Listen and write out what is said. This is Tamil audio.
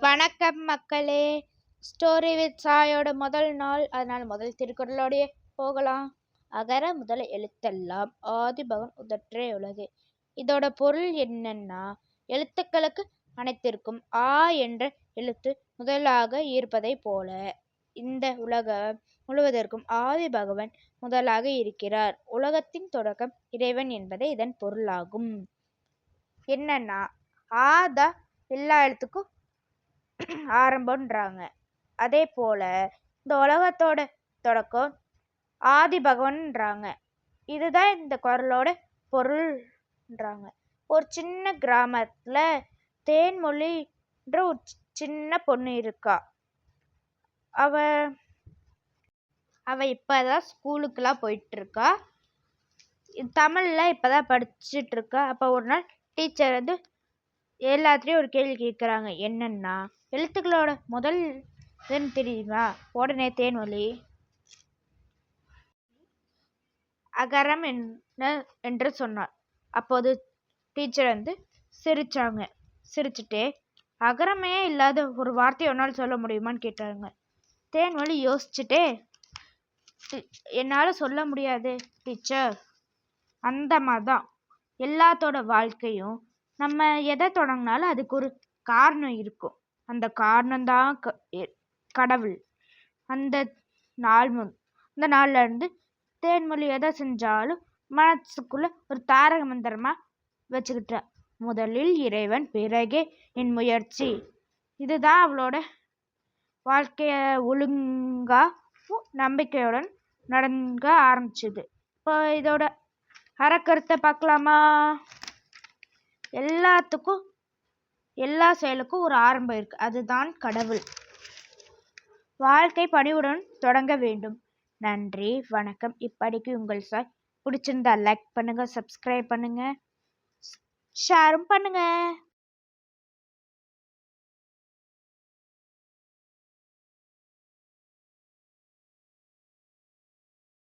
வணக்கம் மக்களே. ஸ்டோரி வித் சாயோட முதல் நாள், அதனால் முதல் திருக்குறளோடைய போகலாம். அகர முதல் எழுத்தெல்லாம் ஆதிபகவன் முதற்றே உலகு. இதோட பொருள் என்னன்னா, எழுத்துக்களுக்கு அனைத்திற்கும் ஆ என்ற எழுத்து முதலாக இருப்பதை போல இந்த உலகம் முழுவதற்கும் ஆதிபகவன் முதலாக இருக்கிறார். உலகத்தின் தொடக்கம் இறைவன் என்பதே இதன் பொருளாகும். என்னன்னா, ஆதா எல்லா எழுத்துக்கும் ஆரம்பம்ன்றாங்க. அதே போல இந்த உலகத்தோட தொடக்கம் ஆதி பகவான்ன்றாங்க. இதுதான் இந்த குறளோட பொருள்ன்றாங்க. ஒரு சின்ன கிராமத்துல தேன்மொழின்ற ஒரு சின்ன பொண்ணு இருக்கா. அவ அவ இப்பதான் ஸ்கூலுக்குலாம் போயிட்டு இருக்கா. தமிழ்ல இப்பதான் படிச்சுட்டு இருக்கா. அப்ப ஒரு நாள் டீச்சர் வந்து எல்லாத்துலேயும் ஒரு கேள்வி கேட்குறாங்க. என்னன்னா, எழுத்துக்களோட முதல் இதுன்னு தெரியுமா? உடனே தேன்மொழி அகரம் என்று சொன்னார். அப்போது டீச்சர் வந்து சிரிச்சாங்க. சிரிச்சுட்டே, அகரமே இல்லாத ஒரு வார்த்தையை ஒன்றால் சொல்ல முடியுமான்னு கேட்டாங்க. தேன்மொழி யோசிச்சுட்டே, என்னால் சொல்ல முடியாது டீச்சர். அந்த மாதிரி தான் எல்லாத்தோட வாழ்க்கையும். நம்ம எதை தொடங்கினாலும் அதுக்கு ஒரு காரணம் இருக்கும். அந்த காரணம்தான் கடவுள். அந்த நாள்ல இருந்து தேன்மொழி எதை செஞ்சாலும் மனசுக்குள்ள ஒரு தாரக மந்திரமா வச்சுக்கிட்ட. முதலில் இறைவன், பிறகே என் முயற்சி. இதுதான் அவளோட வாழ்க்கைய ஒழுங்கா நம்பிக்கையுடன் நடங்க ஆரம்பிச்சுது. இப்போ இதோட அறக்கருத்தை பார்க்கலாமா? எல்லாத்துக்கும் எல்லா செயலுக்கும் ஒரு ஆரம்பம் இருக்கு. அதுதான் கடவுள். வாழ்க்கை பணிவுடன் தொடங்க வேண்டும். நன்றி, வணக்கம். இப்படிக்கு உங்கள் சாய். பிடிச்சிருந்தா லைக் பண்ணுங்க, சப்ஸ்கிரைப் பண்ணுங்க, ஷேரும் பண்ணுங்க.